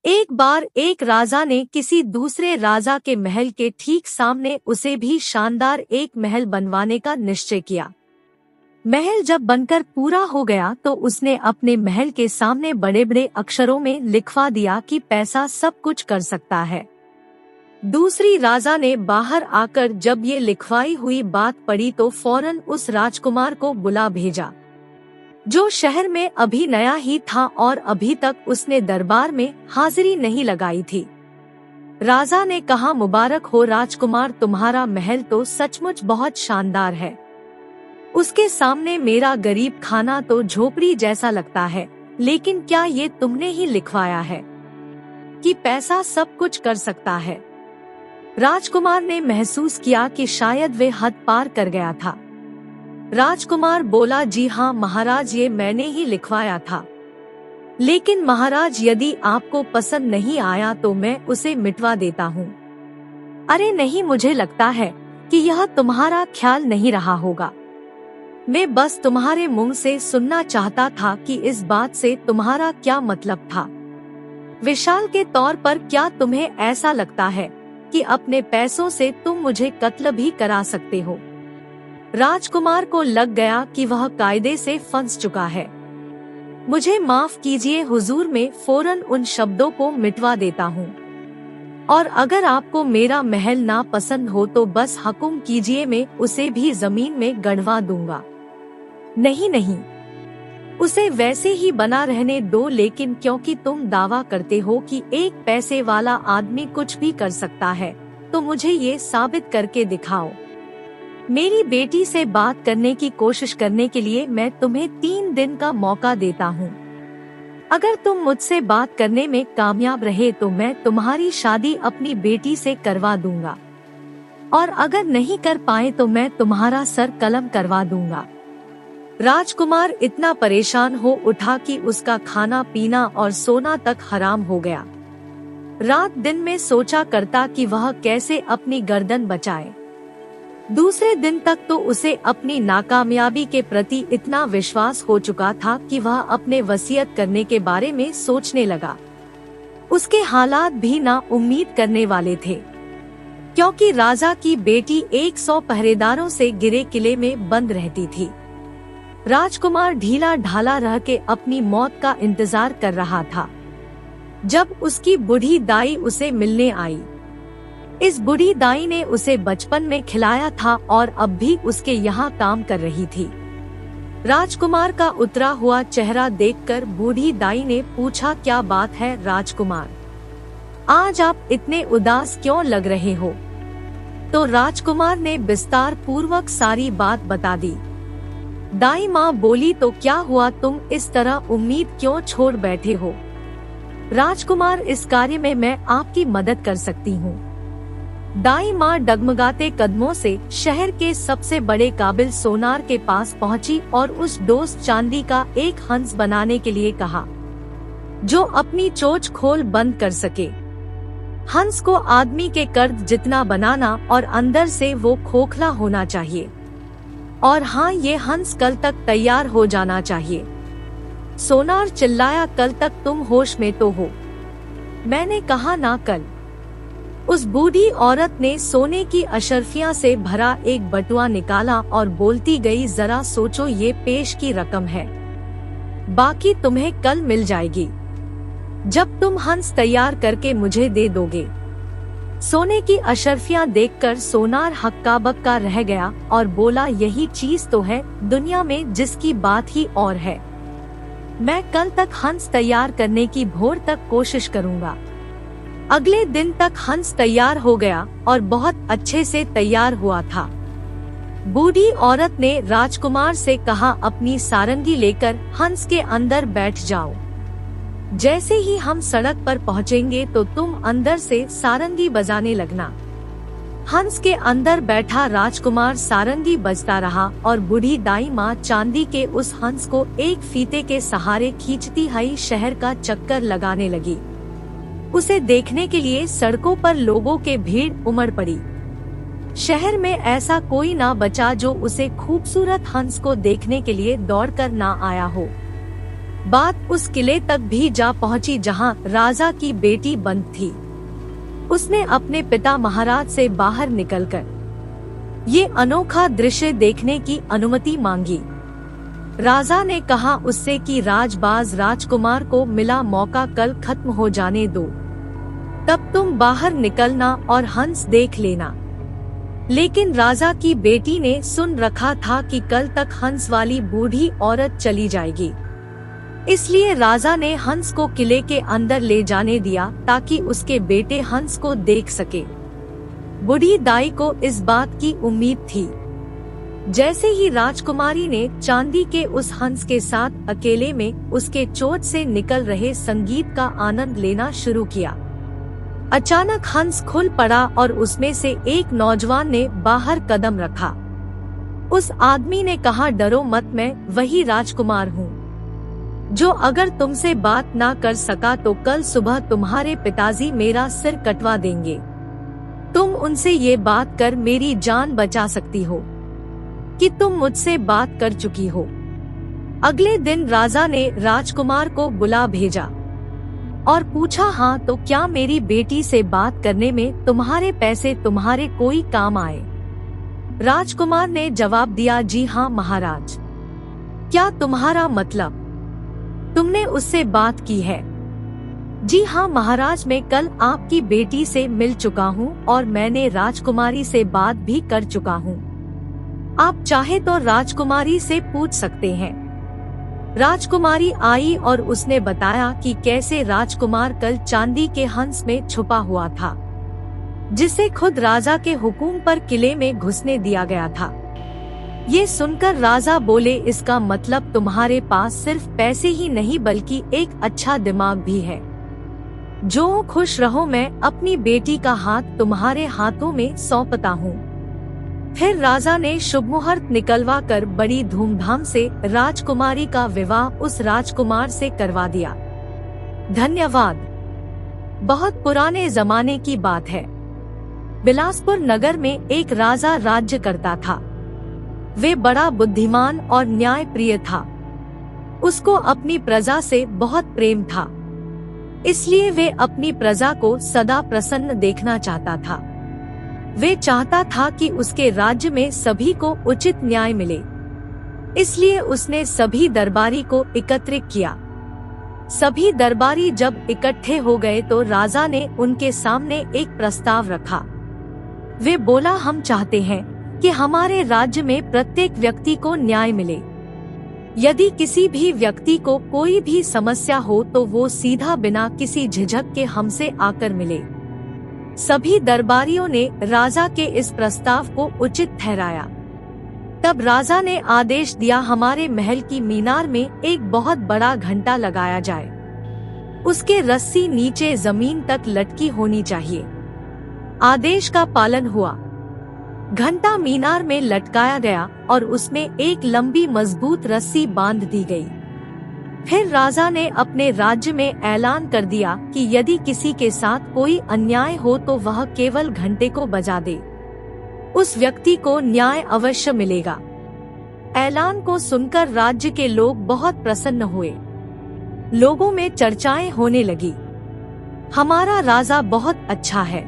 एक बार एक राजा ने किसी दूसरे राजा के महल के ठीक सामने उसे भी शानदार एक महल बनवाने का निश्चय किया। महल जब बनकर पूरा हो गया तो उसने अपने महल के सामने बड़े बड़े अक्षरों में लिखवा दिया कि पैसा सब कुछ कर सकता है। दूसरी राजा ने बाहर आकर जब ये लिखवाई हुई बात पढ़ी तो फौरन उस राजकुमार को बुला भेजा, जो शहर में अभी नया ही था और अभी तक उसने दरबार में हाजिरी नहीं लगाई थी। राजा ने कहा, मुबारक हो राजकुमार, तुम्हारा महल तो सचमुच बहुत शानदार है। उसके सामने मेरा गरीब खाना तो झोपड़ी जैसा लगता है, लेकिन क्या ये तुमने ही लिखवाया है कि पैसा सब कुछ कर सकता है? राजकुमार ने महसूस किया कि शायद वे हद पार कर गया था। राजकुमार बोला, जी हाँ महाराज, ये मैंने ही लिखवाया था। लेकिन महाराज, यदि आपको पसंद नहीं आया तो मैं उसे मिटवा देता हूँ। अरे नहीं, मुझे लगता है कि यह तुम्हारा ख्याल नहीं रहा होगा। मैं बस तुम्हारे मुंह से सुनना चाहता था कि इस बात से तुम्हारा क्या मतलब था। विशाल के तौर पर क्या तुम्हें ऐसा लगता है कि अपने पैसों से तुम मुझे कत्ल भी करा सकते हो? राजकुमार को लग गया कि वह कायदे से फंस चुका है। मुझे माफ कीजिए हुजूर, मैं फौरन उन शब्दों को मिटवा देता हूँ, और अगर आपको मेरा महल ना पसंद हो तो बस हुक्म कीजिए, मैं उसे भी जमीन में गड़वा दूंगा। नहीं नहीं, उसे वैसे ही बना रहने दो, लेकिन क्योंकि तुम दावा करते हो कि एक पैसे वाला आदमी कुछ भी कर सकता है, तो मुझे ये साबित करके दिखाओ। मेरी बेटी से बात करने की कोशिश करने के लिए मैं तुम्हें 3 दिन का मौका देता हूँ। अगर तुम मुझसे बात करने में कामयाब रहे तो मैं तुम्हारी शादी अपनी बेटी से करवा दूंगा, और अगर नहीं कर पाए तो मैं तुम्हारा सर कलम करवा दूंगा। राजकुमार इतना परेशान हो उठा कि उसका खाना पीना और सोना तक हराम हो गया। रात दिन में सोचा करता कि वह कैसे अपनी गर्दन बचाए। दूसरे दिन तक तो उसे अपनी नाकामयाबी के प्रति इतना विश्वास हो चुका था कि वह अपने वसीयत करने के बारे में सोचने लगा। उसके हालात भी ना उम्मीद करने वाले थे, क्योंकि राजा की बेटी 100 पहरेदारों से घिरे किले में बंद रहती थी। राजकुमार ढीला ढाला रह के अपनी मौत का इंतजार कर रहा था, जब उसकी बूढ़ी दाई उसे मिलने आई। इस बूढ़ी दाई ने उसे बचपन में खिलाया था और अब भी उसके यहाँ काम कर रही थी। राजकुमार का उतरा हुआ चेहरा देखकर बूढ़ी दाई ने पूछा, क्या बात है राजकुमार, आज आप इतने उदास क्यों लग रहे हो? तो राजकुमार ने विस्तार पूर्वक सारी बात बता दी। दाई माँ बोली, तो क्या हुआ, तुम इस तरह उम्मीद क्यों छोड़ बैठे हो? राजकुमार, इस कार्य में मैं आपकी मदद कर सकती हूँ। दाई माँ डगमगाते कदमों से शहर के सबसे बड़े काबिल सोनार के पास पहुँची और उस दोस्त चांदी का एक हंस बनाने के लिए कहा, जो अपनी चोंच खोल बंद कर सके। हंस को आदमी के कद जितना बनाना और अंदर से वो खोखला होना चाहिए, और हाँ, ये हंस कल तक तैयार हो जाना चाहिए। सोनार चिल्लाया, कल तक तुम होश में तो हो? मैंने कहा ना कल। उस बूढ़ी औरत ने सोने की अशर्फियां से भरा एक बटुआ निकाला और बोलती गई, जरा सोचो, ये पेश की रकम है, बाकी तुम्हें कल मिल जाएगी, जब तुम हंस तैयार करके मुझे दे दोगे। सोने की अशर्फियां देखकर सोनार हक्का बक्का रह गया और बोला, यही चीज तो है दुनिया में जिसकी बात ही और है। मैं कल तक हंस तैयार करने की भोर तक कोशिश करूंगा। अगले दिन तक हंस तैयार हो गया और बहुत अच्छे से तैयार हुआ था। बूढ़ी औरत ने राजकुमार से कहा, अपनी सारंगी लेकर हंस के अंदर बैठ जाओ। जैसे ही हम सड़क पर पहुँचेंगे तो तुम अंदर से सारंगी बजाने लगना। हंस के अंदर बैठा राजकुमार सारंगी बजता रहा और बूढ़ी दाई माँ चांदी के उस हंस को एक फीते के सहारे खींचती हुई शहर का चक्कर लगाने लगी। उसे देखने के लिए सड़कों पर लोगों के भीड़ उमड़ पड़ी। शहर में ऐसा कोई ना बचा जो उसे खूबसूरत हंस को देखने के लिए दौड़कर ना आया हो। बात उस किले तक भी जा पहुंची जहां राजा की बेटी बंद थी। उसने अपने पिता महाराज से बाहर निकलकर ये अनोखा दृश्य देखने की अनुमति मांगी। राजा ने कहा उससे कि राजबाज राजकुमार को मिला मौका कल खत्म हो जाने दो, तब तुम बाहर निकलना और हंस देख लेना। लेकिन राजा की बेटी ने सुन रखा था कि कल तक हंस वाली बूढ़ी औरत चली जाएगी, इसलिए राजा ने हंस को किले के अंदर ले जाने दिया ताकि उसके बेटे हंस को देख सके। बूढ़ी दाई को इस बात की उम्मीद थी। जैसे ही राजकुमारी ने चांदी के उस हंस के साथ अकेले में उसके चोंच से निकल रहे संगीत का आनंद लेना शुरू किया, अचानक हंस खुल पड़ा और उसमें से एक नौजवान ने बाहर कदम रखा। उस आदमी ने कहा, डरो मत, मैं वही राजकुमार हूँ जो अगर तुमसे बात ना कर सका तो कल सुबह तुम्हारे पिताजी मेरा सिर कटवा देंगे। तुम उनसे ये बात कर मेरी जान बचा सकती हो कि तुम मुझसे बात कर चुकी हो। अगले दिन राजा ने राजकुमार को बुला भेजा और पूछा, हाँ तो क्या मेरी बेटी से बात करने में तुम्हारे पैसे तुम्हारे कोई काम आए? राजकुमार ने जवाब दिया, जी हाँ महाराज। क्या तुम्हारा मतलब? तुमने उससे बात की है? जी हाँ महाराज, मैं कल आपकी बेटी से मिल चुका हूँ और मैंने राजकुमारी से बात भी कर चुका हूँ। आप चाहे तो राजकुमारी से पूछ सकते हैं। राजकुमारी आई और उसने बताया कि कैसे राजकुमार कल चांदी के हंस में छुपा हुआ था, जिसे खुद राजा के हुकुम पर किले में घुसने दिया गया था। ये सुनकर राजा बोले, इसका मतलब तुम्हारे पास सिर्फ पैसे ही नहीं बल्कि एक अच्छा दिमाग भी है। जो खुश रहो, मैं अपनी बेटी का हाथ तुम्हारे हाथों में सौंपता हूँ। फिर राजा ने शुभ मुहूर्त निकलवा कर बड़ी धूमधाम से राजकुमारी का विवाह उस राजकुमार से करवा दिया। धन्यवाद। बहुत पुराने जमाने की बात है। बिलासपुर नगर में एक राजा राज्य करता था। वे बड़ा बुद्धिमान और न्यायप्रिय था। उसको अपनी प्रजा से बहुत प्रेम था, इसलिए वे अपनी प्रजा को सदा प्रसन्न देखना चाहता था। वे चाहता था कि उसके राज्य में सभी को उचित न्याय मिले, इसलिए उसने सभी दरबारी को एकत्रित किया। सभी दरबारी जब इकट्ठे हो गए तो राजा ने उनके सामने एक प्रस्ताव रखा। वे बोला, हम चाहते हैं कि हमारे राज्य में प्रत्येक व्यक्ति को न्याय मिले। यदि किसी भी व्यक्ति को कोई भी समस्या हो तो वो सीधा बिना किसी झिझक के हमसे आकर मिले। सभी दरबारियों ने राजा के इस प्रस्ताव को उचित ठहराया। तब राजा ने आदेश दिया, हमारे महल की मीनार में एक बहुत बड़ा घंटा लगाया जाए। उसके रस्सी नीचे जमीन तक लटकी होनी चाहिए। आदेश का पालन हुआ। घंटा मीनार में लटकाया गया और उसमें एक लंबी मजबूत रस्सी बांध दी गई। फिर राजा ने अपने राज्य में ऐलान कर दिया कि यदि किसी के साथ कोई अन्याय हो तो वह केवल घंटे को बजा दे, उस व्यक्ति को न्याय अवश्य मिलेगा। ऐलान को सुनकर राज्य के लोग बहुत प्रसन्न हुए। लोगों में चर्चाएं होने लगी, हमारा राजा बहुत अच्छा है।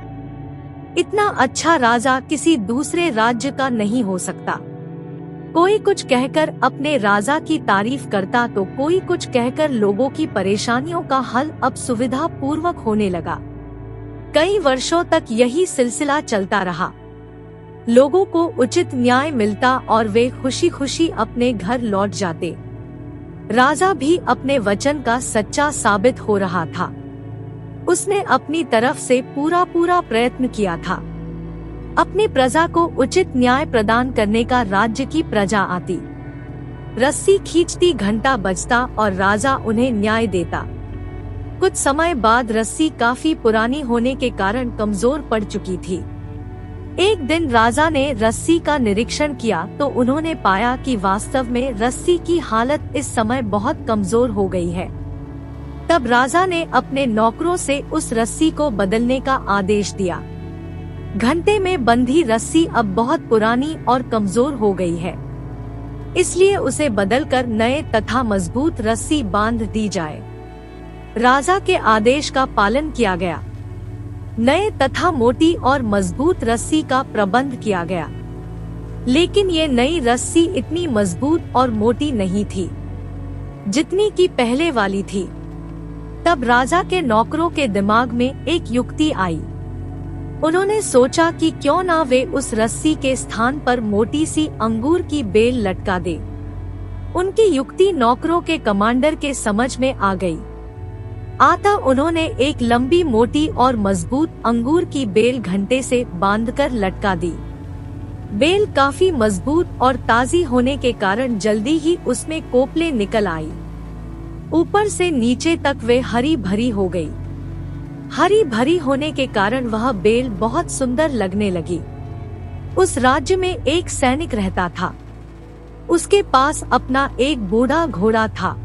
इतना अच्छा राजा किसी दूसरे राज्य का नहीं हो सकता। कोई कुछ कहकर अपने राजा की तारीफ करता तो कोई कुछ कहकर लोगों की परेशानियों का हल अब सुविधा पूर्वक होने लगा। कई वर्षों तक यही सिलसिला चलता रहा। लोगों को उचित न्याय मिलता और वे खुशी खुशी अपने घर लौट जाते। राजा भी अपने वचन का सच्चा साबित हो रहा था। उसने अपनी तरफ से पूरा प्रयत्न किया था। अपनी प्रजा को उचित न्याय प्रदान करने का राज्य की प्रजा आती, रस्सी खींचती, घंटा बजता और राजा उन्हें न्याय देता। कुछ समय बाद रस्सी काफी पुरानी होने के कारण कमजोर पड़ चुकी थी। एक दिन राजा ने रस्सी का निरीक्षण किया तो उन्होंने पाया कि वास्तव में रस्सी की हालत इस समय बहुत कमजोर हो गई है। तब राजा ने अपने नौकरों से उस रस्सी को बदलने का आदेश दिया। घंटे में बंधी रस्सी अब बहुत पुरानी और कमजोर हो गई है। इसलिए उसे बदलकर नए तथा मजबूत रस्सी बांध दी जाए। राजा के आदेश का पालन किया गया। नए तथा मोटी और मजबूत रस्सी का प्रबंध किया गया, लेकिन ये नई रस्सी इतनी मजबूत और मोटी नहीं थी जितनी की पहले वाली थी। तब राजा के नौकरों के दिमाग में एक युक्ति आई। उन्होंने सोचा कि क्यों ना वे उस रस्सी के स्थान पर मोटी सी अंगूर की बेल लटका दे। उनकी युक्ति नौकरों के कमांडर के समझ में आ गई। अतः उन्होंने एक लंबी मोटी और मजबूत अंगूर की बेल घंटे से बांधकर लटका दी। बेल काफी मजबूत और ताजी होने के कारण जल्दी ही उसमें कोपले निकल आई। ऊपर से नीचे तक वे हरी भरी हो गई। हरी भरी होने के कारण वह बेल बहुत सुंदर लगने लगी। उस राज्य में एक सैनिक रहता था। उसके पास अपना एक बूढ़ा घोड़ा था।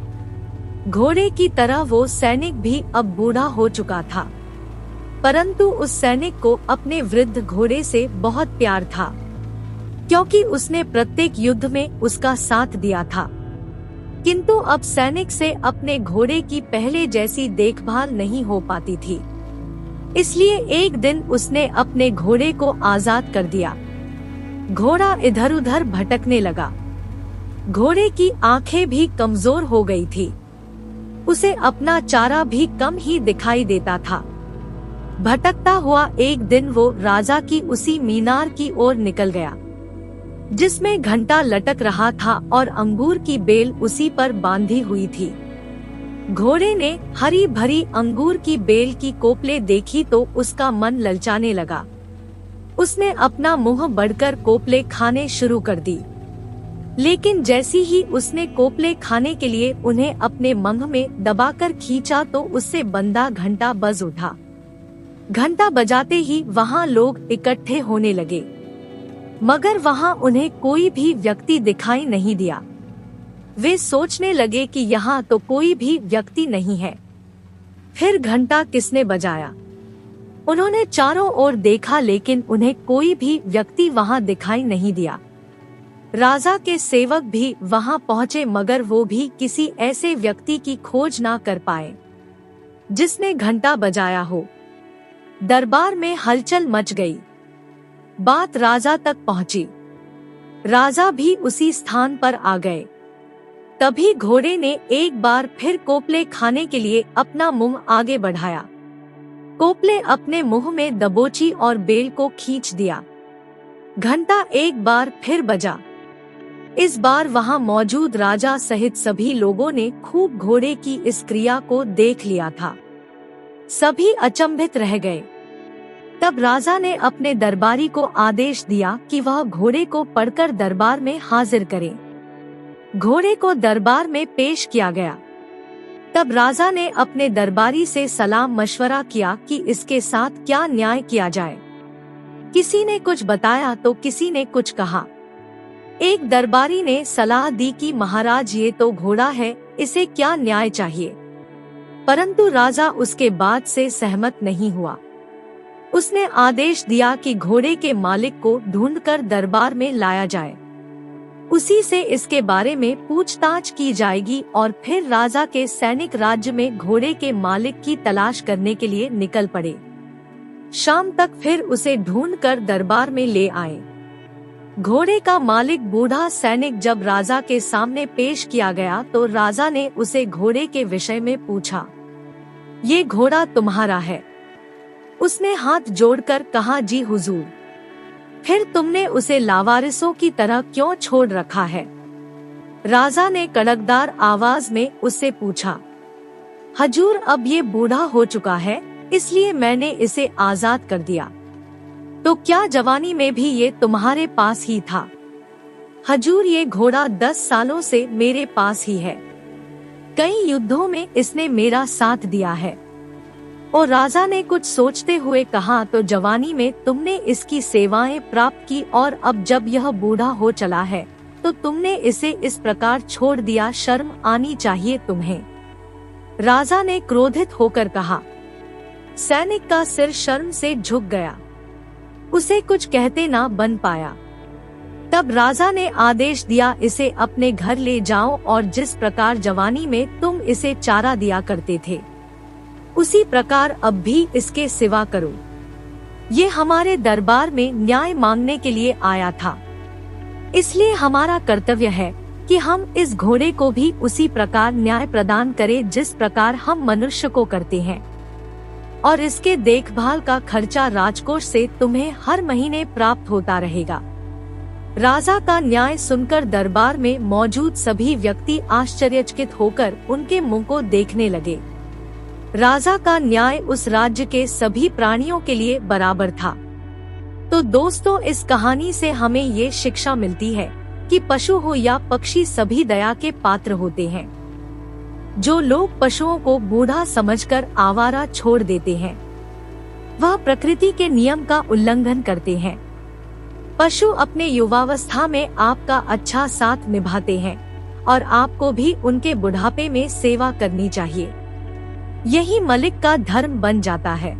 घोड़े की तरह वो सैनिक भी अब बूढ़ा हो चुका था, परंतु उस सैनिक को अपने वृद्ध घोड़े से बहुत प्यार था, क्योंकि उसने प्रत्येक युद्ध में उसका साथ दिया था। किंतु अब सैनिक से अपने घोड़े की पहले जैसी देखभाल नहीं हो पाती थी। इसलिए एक दिन उसने अपने घोड़े को आजाद कर दिया। घोड़ा इधर उधर भटकने लगा। घोड़े की आंखें भी कमजोर हो गई थी। उसे अपना चारा भी कम ही दिखाई देता था। भटकता हुआ एक दिन वो राजा की उसी मीनार की ओर निकल गया जिसमें घंटा लटक रहा था और अंगूर की बेल उसी पर बांधी हुई थी। घोड़े ने हरी भरी अंगूर की बेल की कोपले देखी तो उसका मन ललचाने लगा। उसने अपना मुंह बढ़कर कोपले खाने शुरू कर दी, लेकिन जैसी ही उसने कोपले खाने के लिए उन्हें अपने मुंह में दबाकर खींचा तो उससे बंधा घंटा बज उठा। घंटा बजाते ही वहाँ लोग इकट्ठे होने लगे, मगर वहाँ उन्हें कोई भी व्यक्ति दिखाई नहीं दिया। वे सोचने लगे कि यहाँ तो कोई भी व्यक्ति नहीं है। फिर घंटा किसने बजाया? उन्होंने चारों ओर देखा, लेकिन उन्हें कोई भी व्यक्ति वहाँ दिखाई नहीं दिया। राजा के सेवक भी वहाँ पहुँचे, मगर वो भी किसी ऐसे व्यक्ति की खोज ना कर पाए जिसने घंटा बजाया हो। दरबार में हलचल मच गई। बात राजा तक पहुंची। राजा भी उसी स्थान पर आ गए। तभी घोड़े ने एक बार फिर कोपले खाने के लिए अपना मुंह आगे बढ़ाया। कोपले अपने मुंह में दबोची और बेल को खींच दिया। घंटा एक बार फिर बजा। इस बार वहां मौजूद राजा सहित सभी लोगों ने खूब घोड़े की इस क्रिया को देख लिया था। सभी अचंभित रह गए। तब राजा ने अपने दरबारी को आदेश दिया कि वह घोड़े को पकड़कर दरबार में हाजिर करे। घोड़े को दरबार में पेश किया गया। तब राजा ने अपने दरबारी से सलाह मशवरा किया कि इसके साथ क्या न्याय किया जाए। किसी ने कुछ बताया तो किसी ने कुछ कहा। एक दरबारी ने सलाह दी कि महाराज, ये तो घोड़ा है, इसे क्या न्याय चाहिए। परंतु राजा उसके बात से सहमत नहीं हुआ। उसने आदेश दिया कि घोड़े के मालिक को ढूंढकर दरबार में लाया जाए। उसी से इसके बारे में पूछताछ की जाएगी और फिर राजा के सैनिक राज्य में घोड़े के मालिक की तलाश करने के लिए निकल पड़े। शाम तक फिर उसे ढूंढकर दरबार में ले आए। घोड़े का मालिक बूढ़ा सैनिक जब राजा के सामने पेश किया गया तो राजा ने उसे घोड़े के विषय में पूछा। ये घोड़ा तुम्हारा है? उसने हाथ जोड़कर कहा, जी हुजूर। फिर तुमने उसे लावारिसों की तरह क्यों छोड़ रखा है? राजा ने कड़कदार आवाज में उससे पूछा। हजूर, अब ये बूढ़ा हो चुका है, इसलिए मैंने इसे आजाद कर दिया। तो क्या जवानी में भी ये तुम्हारे पास ही था? हजूर, ये घोड़ा 10 सालों से मेरे पास ही है। कई युद्धों में इसने मेरा साथ दिया है। और राजा ने कुछ सोचते हुए कहा, तो जवानी में तुमने इसकी सेवाएं प्राप्त की और अब जब यह बूढ़ा हो चला है तो तुमने इसे इस प्रकार छोड़ दिया, शर्म आनी चाहिए तुम्हें। राजा ने क्रोधित होकर कहा। सैनिक का सिर शर्म से झुक गया। उसे कुछ कहते ना बन पाया। तब राजा ने आदेश दिया, इसे अपने घर ले जाओ और जिस प्रकार जवानी में तुम इसे चारा दिया करते थे उसी प्रकार अब भी इसके सेवा करो। ये हमारे दरबार में न्याय मांगने के लिए आया था, इसलिए हमारा कर्तव्य है कि हम इस घोड़े को भी उसी प्रकार न्याय प्रदान करें जिस प्रकार हम मनुष्य को करते हैं, और इसके देखभाल का खर्चा राजकोष से तुम्हें हर महीने प्राप्त होता रहेगा। राजा का न्याय सुनकर दरबार में मौजूद सभी व्यक्ति आश्चर्यचकित होकर उनके मुंह को देखने लगे। राजा का न्याय उस राज्य के सभी प्राणियों के लिए बराबर था। तो दोस्तों, इस कहानी से हमें ये शिक्षा मिलती है कि पशु हो या पक्षी सभी दया के पात्र होते हैं। जो लोग पशुओं को बूढ़ा समझकर आवारा छोड़ देते हैं वह प्रकृति के नियम का उल्लंघन करते हैं। पशु अपने युवावस्था में आपका अच्छा साथ निभाते हैं और आपको भी उनके बुढ़ापे में सेवा करनी चाहिए। यही मलिक का धर्म बन जाता है।